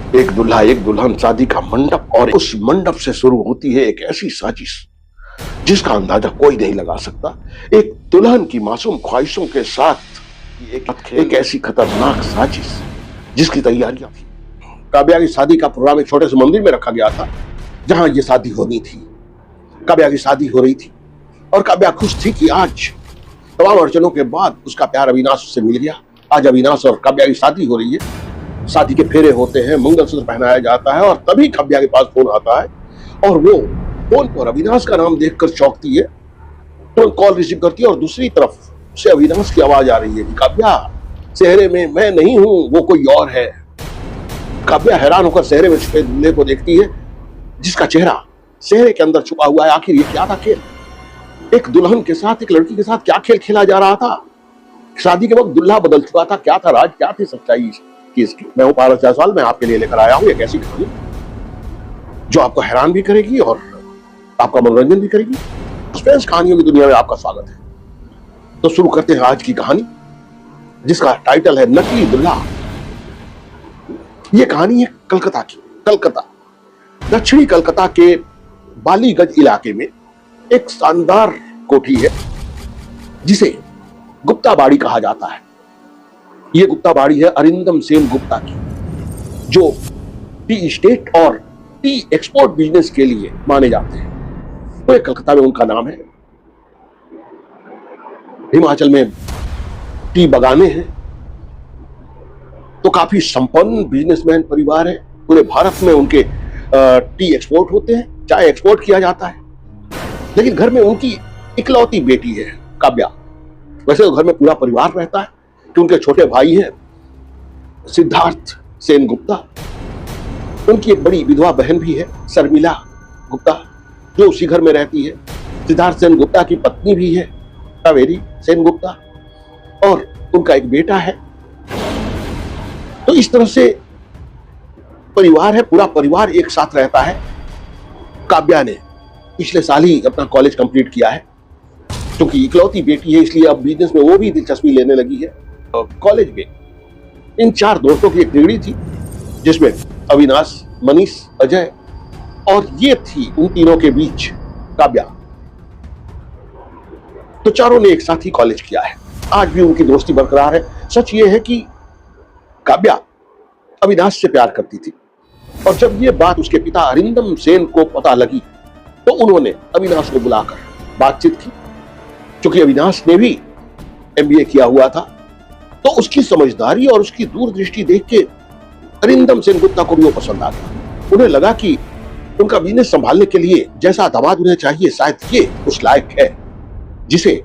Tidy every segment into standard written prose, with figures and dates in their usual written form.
एक दूल्हा एक दुल्हन, शादी का मंडप, और उस मंडप से शुरू होती है एक ऐसी साजिश जिसका अंदाजा कोई नहीं लगा सकता। एक दुल्हन की मासूम ख्वाहिशों के साथ एक ऐसी खतरनाक साजिश जिसकी तैयारियां थी। काव्या की शादी का प्रोग्राम एक छोटे से मंदिर में रखा गया था जहां ये शादी होनी थी। काव्या की शादी हो रही थी और काव्या खुश थी कि आज तमाम अड़चनों के बाद उसका प्यार अविनाश से मिल गया। आज अविनाश और काव्या की शादी हो रही है, शादी के फेरे होते हैं, मंगलसूत्र पहनाया जाता है, और तभी काव्या के पास फोन आता है और वो फोन पर अविनाश का नाम देखकर चौंकती है, तुरंत कॉल रिसीव करती है और दूसरी तरफ से अविनाश की आवाज आ रही है कि काव्या, चेहरे में मैं नहीं हूं, वो कोई और है। काव्या हैरान होकर चेहरे में छुपे दूल्हे को देखती है जिसका चेहरा चेहरे के अंदर छुपा हुआ है। आखिर ये क्या था खेल? एक दुल्हन के साथ, एक लड़की के साथ क्या खेल खेला जा रहा था? शादी के वक्त दुल्हा बदल चुका था। क्या था राज, क्या थी सच्चाई इसकी? मैं हूं पारस जायसवाल, मैं आपके लिए लेकर आया हूं एक ऐसी कहानी जो आपको हैरान भी करेगी और आपका मनोरंजन भी करेगी। सस्पेंस कहानियों की दुनिया में आपका स्वागत है। तो शुरू करते हैं आज की कहानी जिसका टाइटल है नकली दुल्हा। यह कहानी है कलकत्ता की। कलकत्ता, दक्षिणी कलकत्ता के बालीगंज इलाके में एक शानदार कोठी है जिसे गुप्ता बाड़ी कहा जाता है। यह गुप्ता बाड़ी है अरिंदम सेन गुप्ता की, जो टी स्टेट और टी एक्सपोर्ट बिजनेस के लिए माने जाते हैं। पूरे कलकत्ता में उनका नाम है। हिमाचल में टी बगाने हैं, तो काफी संपन्न बिजनेसमैन परिवार है। पूरे भारत में उनके टी एक्सपोर्ट होते हैं, चाय एक्सपोर्ट किया जाता है। लेकिन घर में उनकी इकलौती बेटी है काव्या। वैसे तो घर में पूरा परिवार रहता है कि उनके छोटे भाई हैं सिद्धार्थ सेन गुप्ता, उनकी एक बड़ी विधवा बहन भी है शर्मिला गुप्ता जो उसी घर में रहती है। सिद्धार्थ सेन गुप्ता की पत्नी भी है कावेरी सेन गुप्ता, और उनका एक बेटा है। तो इस तरह से परिवार है, पूरा परिवार एक साथ रहता है। काव्या ने पिछले साल ही अपना कॉलेज कंप्लीट किया है। क्योंकि इकलौती बेटी है इसलिए अब बिजनेस में वो भी दिलचस्पी लेने लगी है। कॉलेज में इन 4 दोस्तों की एक डिग्री थी जिसमें अविनाश, मनीष, अजय और ये थी उन तीनों के बीच काव्या। तो चारों ने एक साथ ही कॉलेज किया है। आज भी उनकी दोस्ती बरकरार है। सच ये है कि काव्या अविनाश से प्यार करती थी, और जब ये बात उसके पिता अरिंदम सेन को पता लगी तो उन्होंने अविनाश को बुलाकर बातचीत की। क्योंकि अविनाश ने भी एमबीए किया हुआ था, तो उसकी समझदारी और उसकी दूरदृष्टि देख के अरिंदम सेन गुप्ता को भी वो पसंद आ गया। उन्हें लगा कि उनका बिजनेस संभालने के लिए जैसा दामाद उन्हें चाहिए शायद ये उस लायक है जिसे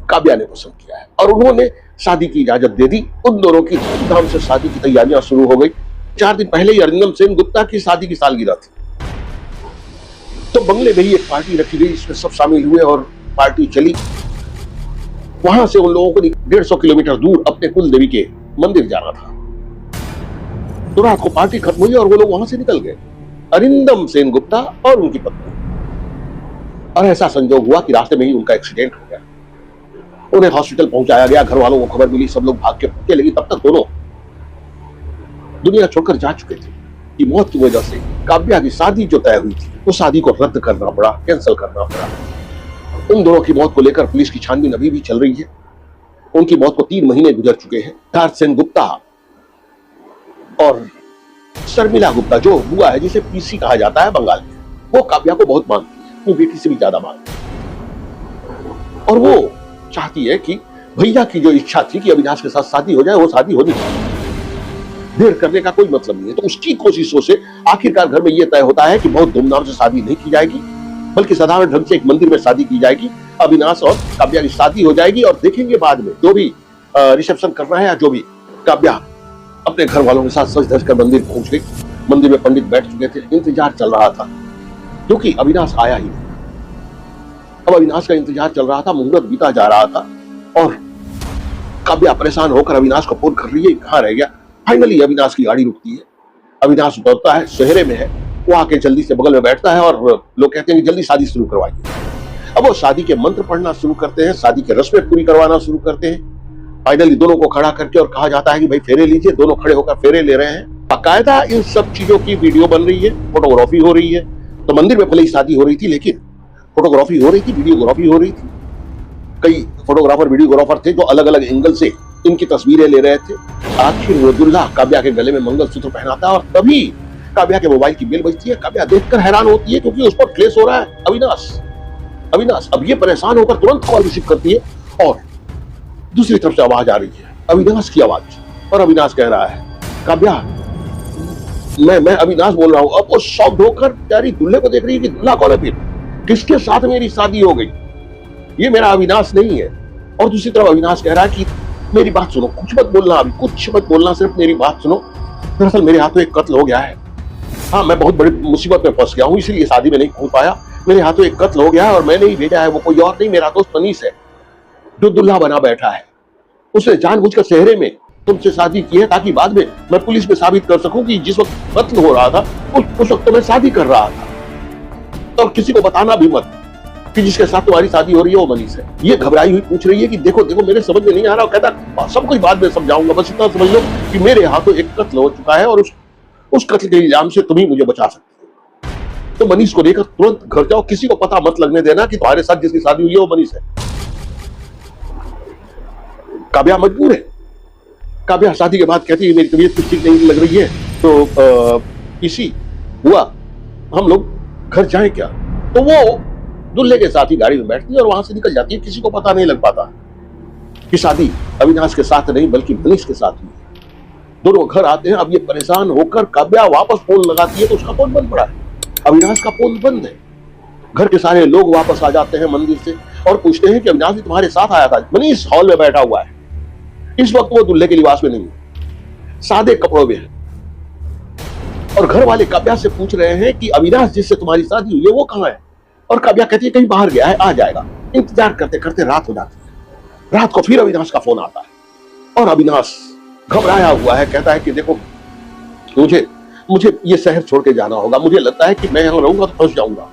काव्या ने पसंद किया है, और उन्होंने शादी की इजाजत दे दी। उन दोनों की धूमधाम से शादी की तैयारियां शुरू हो गई। 4 दिन पहले ही अरिंदम सेन गुप्ता की शादी की सालगिरह थी, तो बंगले में ही एक पार्टी रखी गई, इसमें सब शामिल हुए और पार्टी चली। वहां से उन लोगों को 150 किलोमीटर दूर अपने कुल देवी के मंदिर जाना था। तो रात को पार्टी खत्म हुई और वो लोग वहां से निकल गए, अरिंदम सेन गुप्ता और उनकी पत्नी। और ऐसा संजोग हुआ कि रास्ते में ही उनका एक्सीडेंट हो गया। उन्हें हॉस्पिटल पहुंचाया गया, घर वालों को खबर मिली, सब लोग भाग के पहुंचे। लेकिन तब तक दोनों दुनिया छोड़कर जा चुके थे कि मौत की वजह से काव्या की शादी जो तय हुई थी वो शादी को रद्द करना पड़ा, कैंसिल करना पड़ा। उन दोनों की मौत को लेकर पुलिस की छानबीन अभी भी चल रही है। उनकी मौत को 3 महीने गुजर चुके हैं। सिद्धार्थ सेन गुप्ता और शर्मिला गुप्ता जो बुआ है, जिसे पीसी कहा जाता है बंगाल में, वो काव्या को बहुत मानती है, वो बेटी से भी ज्यादा मानती है। और वो चाहती है कि भैया की जो इच्छा थी कि अविनाश के साथ शादी हो जाए, वो शादी होनी चाहिए। देर करने का कोई मतलब नहीं है। तो उसकी कोशिशों से आखिरकार घर में यह तय होता है कि बहुत धूमधाम से शादी नहीं की जाएगी, बल्कि साधारण ढंग से एक मंदिर में शादी की जाएगी। अविनाश और काव्या की शादी हो जाएगी और देखेंगे बाद में जो भी रिसेप्शन करना है या जो भी। काव्या अपने घर वालों के साथ सज धज कर मंदिर पहुंच गई। मंदिर में पंडित बैठ चुके थे, इंतजार चल रहा था क्योंकि अविनाश आया ही नहीं। अब अविनाश का इंतजार चल रहा था, मुहूर्त बीता जा रहा था और काव्या परेशान होकर अविनाश को फोन कर रही है, कहाँ रह गया। फाइनली अविनाश की गाड़ी रुकती है, अविनाश उतरता है, शहरे में है, वो आके जल्दी से बगल में बैठता है और लोग कहते हैं कि जल्दी शादी शुरू करवाइए। अब वो शादी के मंत्र पढ़ना शुरू करते हैं, शादी के रस्में पूरी करवाना शुरू करते हैं। फाइनली दोनों को खड़ा करके और कहा जाता है कि भाई फेरे लीजिए। दोनों खड़े होकर फेरे ले रहे हैं। बाकायदा इन सब चीजों की वीडियो बन रही है, फोटोग्राफी हो रही है। तो मंदिर में भले ही शादी हो रही थी, लेकिन फोटोग्राफी हो रही थी, वीडियोग्राफी हो रही थी। कई फोटोग्राफर वीडियोग्राफर थे जो अलग अलग एंगल से इनकी तस्वीरें ले रहे थे। आखिर वो दुल्हा काव्या के गले में मंगलसूत्र पहनाता है और तभी काव्या के मोबाइल की बेल बजती है। काव्या देखकर हैरान होती है क्योंकि उस पर क्लेश हो रहा है। अविनाश अब ये परेशान होकर तुरंत कॉल रिसीव करती है और दूसरी तरफ से आवाज आ रही है, अविनाश की आवाज। और अविनाश कह रहा है, काव्या मैं अविनाश बोल रहा हूं। अब वो शॉक्ड होकर प्यारी दूल्हे को देख रही है कि दूल्हा कौन है, फिर किसके साथ मेरी शादी हो गई, ये मेरा अविनाश नहीं है। और दूसरी तरफ अविनाश कह रहा है कि मेरी बात सुनो, कुछ मत बोलना, अभी कुछ मत बोलना, सिर्फ मेरी बात सुनो। दरअसल मेरे हाथों एक कत्ल हो गया है। हाँ, मैं बहुत बड़ी मुसीबत में फंस गया हूँ, इसीलिए शादी में नहीं पहुंच पाया। मेरे हाथों एक कत्ल हो गया है और मैंने ही भेजा है, वो कोई और नहीं, मेरा दोस्त मनीष है जो दुल्हा बना बैठा है। उसने जानबूझकर शहरे में तुमसे शादी की है ताकि बाद में मैं पुलिस में साबित कर सकूं कि जिस वक्त कत्ल हो रहा था उस वक्त मैं शादी कर रहा था। और किसी को बताना भी मत कि जिसके साथ तुम्हारी शादी हो रही है वो मनीष है। ये घबराई हुई पूछ रही है कि देखो देखो मेरे समझ में नहीं आ रहा। कहता सब कुछ बाद में समझाऊंगा, बस इतना समझ लो कि मेरे हाथों एक कत्ल हो चुका है और उस कत्ल के इल्जाम से तुम ही मुझे बचा सकते हो। तो मनीष को लेकर तुरंत घर जाओ, किसी को पता मत लगने देना कि तुम्हारे साथ जिसकी शादी हुई है वो मनीष है। काव्या मजबूर है। काव्या शादी के बाद कहती है मेरी तबीयत कुछ ठीक नहीं लग रही है, तो इसी हुआ हम लोग घर जाएं क्या। तो वो दूल्हे के साथ ही गाड़ी में बैठती है और वहां से निकल जाती है। किसी को पता नहीं लग पाता कि शादी अविनाश के साथ नहीं बल्कि मनीष के साथ हुई। दोनों घर आते हैं। अब ये परेशान होकर काव्या वापस फोन लगाती है तो उसका फोन बंद पड़ा है, अविनाश का फोन बंद है। घर के सारे लोग वापस आ जाते हैं मंदिर से और पूछते हैं कि अविनाश भी तुम्हारे साथ आया था। मनीष हॉल में बैठा हुआ है। इस वक्त वो दूल्हे के लिबास में नहीं है, सादे कपड़ों में है। और घर वाले काव्या से पूछ रहे हैं कि अविनाश जिससे तुम्हारी शादी हुई है वो कहां है। और काव्या कहती है कहीं बाहर गया है, आ जाएगा। इंतजार करते करते रात हो जाती है। रात को फिर अविनाश का फोन आता है और अविनाश घबराया हुआ है। कहता है कि देखो मुझे ये शहर छोड़ के जाना होगा। मुझे लगता है कि मैं यहाँ रहूंगा तो फंस जाऊंगा,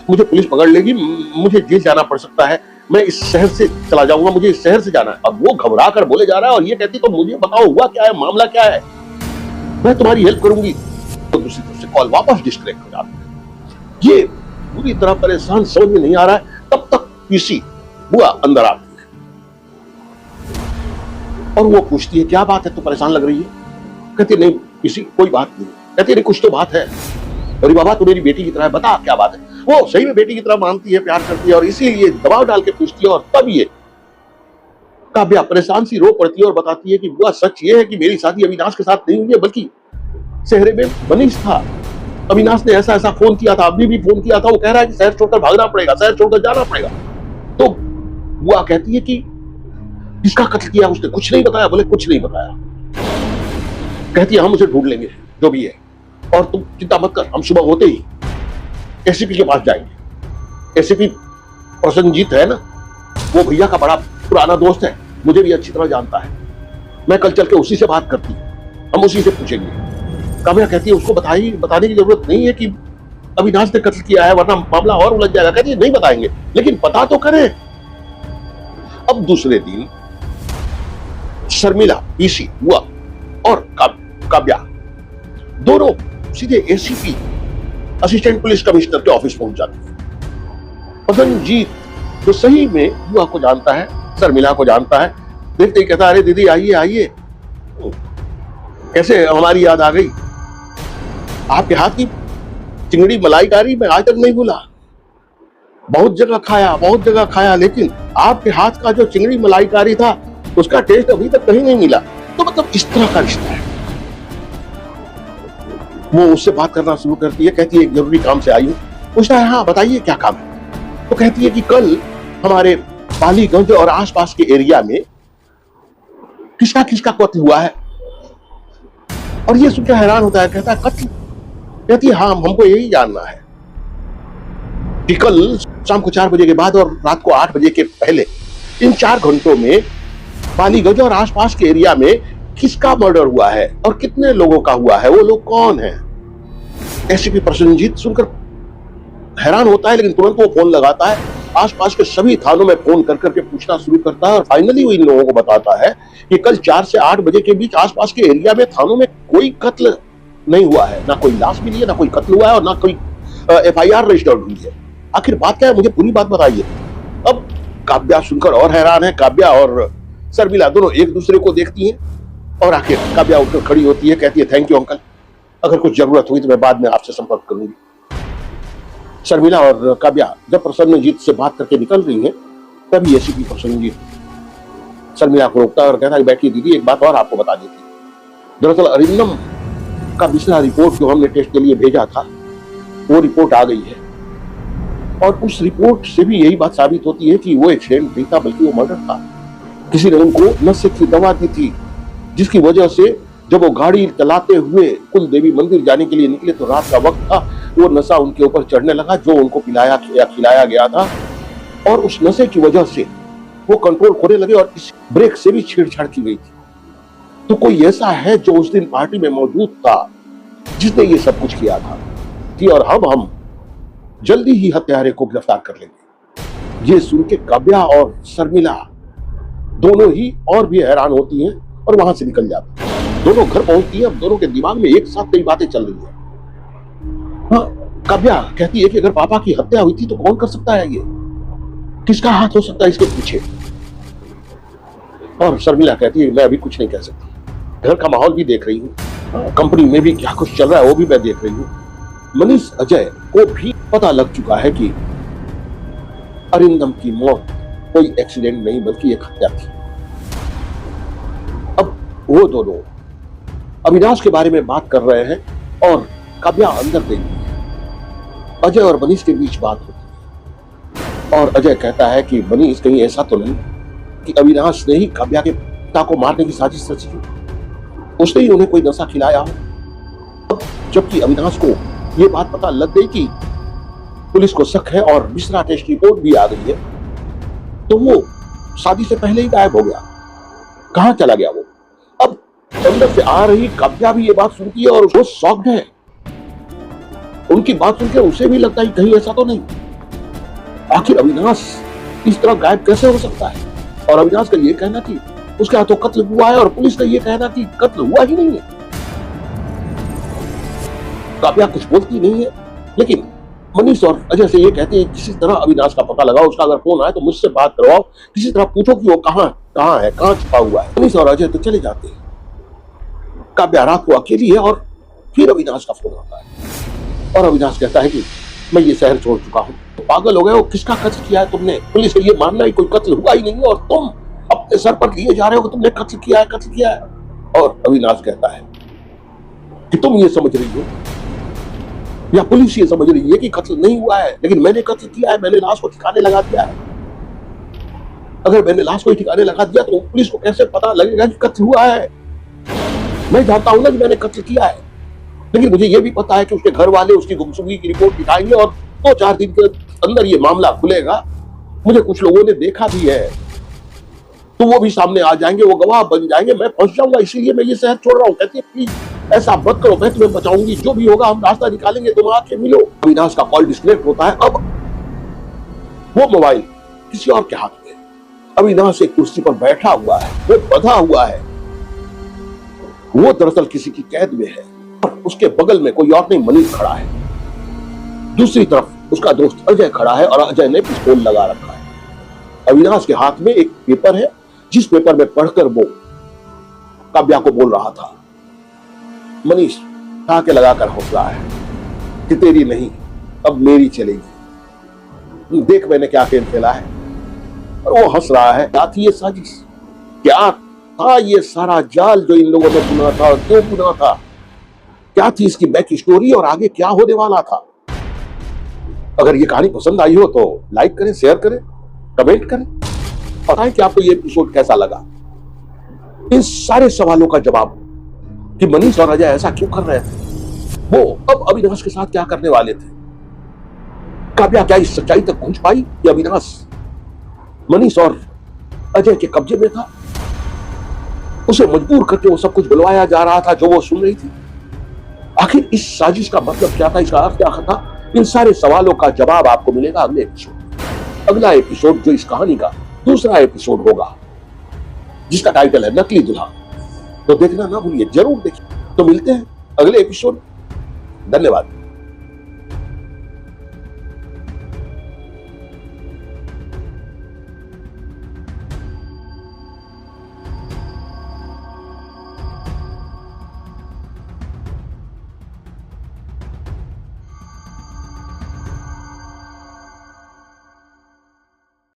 मुझे पुलिस पकड़ लेगी, मुझे जेल जाना पड़ सकता है, मैं इस शहर से चला जाऊंगा, मुझे इस शहर से जाना है। अब वो घबरा कर बोले जा रहा है और ये कहती तो मुझे बताओ हुआ क्या है, मामला क्या है, मैं तुम्हारी हेल्प करूंगी। तो दूसरी तरफ से कॉल वापस डिस्कनेक्ट हो जाती है। ये पूरी तरह परेशान, समझ में नहीं आ रहा है। तब तक पीसी बुआ अंदर आती है और वो पूछती है क्या बात है, तो परेशान लग रही है। कहती नहीं पीसी कोई बात नहीं। कहती नहीं कुछ तो बात है। अरे बाबा तू मेरी बेटी की तरह है, बता क्या बात है। वो सही में बेटी की तरह मानती है, प्यार करती है और इसीलिए दबाव डाल के पूछती है। और तब ये काव्या परेशान सी रो पड़ती है और बताती है कि बुआ सच ये है कि मेरी शादी अविनाश के साथ नहीं हुई है बल्कि शहर में मनीष था। अविनाश ने ऐसा ऐसा फोन किया था, अभी भी फोन किया था। वो कह रहा है कि शहर छोड़कर भागना पड़ेगा, शहर छोड़कर जाना पड़ेगा। तो बुआ कहती है कि किसका कत्ल किया उसने, कुछ नहीं बताया। बोले कुछ नहीं बताया। कहती है हम उसे ढूंढ लेंगे जो भी है और तुम चिंता मत कर, हम सुबह होते ही एसीपी के पास जाएंगे। एसीपी प्रसन्नजीत है ना, वो भैया का बड़ा पुराना दोस्त है, मुझे भी अच्छी तरह जानता है। मैं कल चल के उसी से बात करती हूँ, हम उसी से पूछेंगे। काव्या कहती है उसको बताने की जरूरत नहीं है कि अविनाश ने कत्ल किया है वरना मामला और उलझ जाएगा। कहती है नहीं बताएंगे लेकिन पता तो करें। अब दूसरे दिन शर्मिला, पीसी बुआ और काव्या दोनों सीधे एसीपी असिस्टेंट पुलिस कमिश्नर के ऑफिस पहुंच जाती है। प्रसन्नजीत जो सही में बुआ को जानता है, शर्मिला को जानता है, देखते ही कहता अरे दीदी आइए आइए, कैसे हमारी याद आ गई। आपके हाथ की चिंगड़ी मलाईकारी मैं आज तक नहीं भूला। बहुत जगह खाया लेकिन आपके हाथ का जो चिंगड़ी मलाईकारी था उसका टेस्ट अभी तक कहीं नहीं मिला। तो मतलब इस तरह का रिश्ता है। वो उससे बात करना शुरू करती है। कहती है एक जरूरी काम से आई हूं। पूछता है हाँ बताइए क्या काम है। तो कहती है कि कल हमारे पालीगंज और आसपास के एरिया में किसका किसका कत्ल हुआ है। और ये सुनकर हैरान होता है। कहता है कत्ल। कहती है हाँ हमको यही जानना है कि कल शाम को 4 बजे के बाद और रात को 8 बजे के पहले इन 4 घंटों में पालीगंज और आसपास के एरिया में किसका मर्डर हुआ है और कितने लोगों का हुआ है, वो लोग कौन हैं। एसीपी प्रसन्नजीत सुनकर हैरान होता है लेकिन तुरंत वो फोन लगाता है, आसपास के सभी थानों में फोन कर करके पूछना शुरू करता है और फाइनली वो इन लोगों को बताता है कि कल 4 से 8 बजे के बीच आसपास के एरिया में थानों में कोई कत्ल नहीं हुआ है, ना कोई लाश मिली है, ना कोई कत्ल हुआ है और ना कोई FIR रजिस्टर्ड हुई है। आखिर बात क्या है, मुझे पूरी बात बताइए। अब काव्या सुनकर और हैरान है। काव्या और शर्मिला दोनों एक दूसरे को देखती हैं और आखिर काव्या उठकर खड़ी होती है, कहती है थैंक यू अंकल, अगर कुछ जरूरत हुई तो मैं बाद में आपसे संपर्क करूंगी। शर्मिला और काव्या जब प्रसन्नजीत से बात करके निकल रही हैं, तभी एसीपी प्रसन्नजीत शर्मिला को रोकता है और कहता है बैठिए दीदी, एक बात और आपको बता देती। दरअसल अरिंदम का पिछला रिपोर्ट जो हमने टेस्ट के लिए भेजा था, वो रिपोर्ट आ गई है और उस रिपोर्ट से भी यही बात साबित होती है कि वो एक्सीडेंट नहीं था बल्कि वो मर्डर था। किसी ने उनको नशे की दवा दी थी, जिसकी वजह से जब वो गाड़ी चलाते हुए कुल देवी मंदिर जाने के लिए निकले तो रात का वक्त था, वो नशा उनके ऊपर चढ़ने लगा जो उनको खिलाया गया था और उस नशे की वजह से वो कंट्रोल खोने लगे और इस ब्रेक से भी छेड़छाड़ की गई थी। तो कोई ऐसा है जो उस दिन पार्टी में मौजूद था जिसने ये सब कुछ किया था कि और अब हम जल्दी ही हत्यारे को गिरफ्तार कर लेंगे। ये सुन के काव्या और शर्मिला दोनों ही और भी हैरान होती हैं और वहां से निकल जाती हैं। दोनों घर पहुंचती हैं। अब दोनों के दिमाग में एक साथ कई बातें चल रही है। हाँ, काव्या कहती है कि अगर पापा की हत्या हुई थी तो कौन कर सकता है, ये किसका हाथ हो सकता है इसके पीछे। और शर्मिला कहती है मैं अभी कुछ नहीं कह सकती, घर का माहौल भी देख रही हूँ, कंपनी में भी क्या कुछ चल रहा है वो भी मैं देख रही हूँ। मनीष अजय को भी पता लग चुका है कि अरिंदम की मौत कोई एक्सीडेंट नहीं बल्कि एक हत्या थी। अब वो दोनों अविनाश के बारे में बात कर रहे हैं और काव्या अंदर गई है। अजय और मनीष के बीच बात होती है और अजय कहता है कि मनीष कहीं ऐसा तो नहीं कि अविनाश ने ही काव्या के पिता को मारने की साजिश रची हो, उसने ही उन्हें कोई नशा खिलाया हो। जबकि अविनाश को यह बात पता लग गई कि पुलिस को शक है और मिश्रा टेस्ट रिपोर्ट भी आ गई है, तो वो शादी से पहले ही गायब हो गया। कहां चला गया वो? अब अंदर से आ रही काव्या भी ये बात सुनती है और वो शॉक्ड है। उनकी बात सुनकर उसे भी लगता है कहीं ऐसा तो नहीं, आखिर अविनाश इस तरह गायब कैसे हो सकता है। और अविनाश का ये कहना कि उसके हाथों कत्ल हुआ है और पुलिस का ये कहना कि कत्ल हुआ ही नहीं है। काव्या कुछ बोलती नहीं है, लेकिन मनीष और अजय से ये कहते हैं किसी तरह अविनाश का पता लगाओ, उसका अगर फोन आए तो मुझसे बात करवाओ, किसी तरह पूछो कि वो कहां है, कहां छुपा हुआ है। मनीष और अजय तो चले जाते हैं। काव्या रात को अकेली है और फिर अविनाश का फोन आता है और अविनाश कहता है कि मैं ये शहर छोड़ चुका हूँ। तो पागल हो गए हो, किसका कत्ल किया है तुमने? पुलिस को ये मानना है कोई कत्ल हुआ ही नहीं और तुम अपने सर पर लिए जा रहे हो कि तुमने कत्ल किया है। और अविनाश कहता है कि तुम ये समझ रही हो या पुलिस ये समझ रही है कि कत्ल नहीं हुआ है, लेकिन मैंने कत्ल किया है, मैंने लाश को ठिकाने लगा दिया है। अगर मैंने लाश को ठिकाने लगा दिया तो पुलिस को कैसे पता लगेगा कि कत्ल हुआ है? मैं जानता हूं ना कि मैंने कत्ल किया है, लेकिन मुझे यह भी पता है कि उसके घर वाले उसकी गुमशुदगी की रिपोर्ट दिखाएंगे और 2-4 दिन के अंदर ये मामला खुलेगा। मुझे कुछ लोगों ने देखा भी है, तो वो भी सामने आ जाएंगे, वो गवाह बन जाएंगे, मैं फंस जाऊंगा, इसीलिए मैं ये शहर छोड़ रहा हूँ। कहती है प्लीज ऐसा मत करो, मैं तुम्हें बचाऊंगी, जो भी होगा हम रास्ता निकालेंगे, तुम आके मिलो। अविनाश का कॉल डिस्कनेक्ट होता है। अब वो मोबाइल किसी और के हाथ में। अविनाश एक कुर्सी पर बैठा हुआ है, वो बंधा हुआ है, वो दरअसल किसी की कैद में है। उसके बगल में कोई और नहीं, मनीष खड़ा है। दूसरी तरफ उसका दोस्त अजय खड़ा है और अजय ने पिस्तौल लगा रखा है। अविनाश के हाथ में एक पेपर है, जिस पेपर में पढ़कर वो काव्या को बोल रहा था, मनीष के लगाकर हौसला है कि तेरी नहीं अब मेरी चलेगी, देख मैंने क्या खेल खेला है। और वो हंस रहा है। क्या थी ये साजिश, क्या था ये सारा जाल जो इन लोगों ने बुना था और क्यों बुना था, क्या थी इसकी बैक स्टोरी और आगे क्या होने वाला था। अगर ये कहानी पसंद आई हो तो लाइक करें, शेयर करें, कमेंट करें, बताएं कि आपको ये एपिसोड कैसा लगा। इन सारे सवालों का जवाब कि मनीष और अजय ऐसा क्यों कर रहे थे, वो अब अविनाश के साथ क्या करने वाले थे, काव्या क्या इस सच्चाई तक पहुंच पाई कि अविनाश मनीष और अजय के कब्जे में था, उसे मजबूर करके वो सब कुछ बुलवाया जा रहा था जो वो सुन रही थी। आखिर इस साजिश का मतलब क्या था, इसका अर्थ क्या था? इन सारे सवालों का जवाब आपको मिलेगा अगले एपिसोड। अगला एपिसोड जो इस कहानी का दूसरा एपिसोड होगा, जिसका टाइटल है नकली दुल्हा, तो देखना ना भूलिए, जरूर देखिए। तो मिलते हैं अगले एपिसोड। धन्यवाद।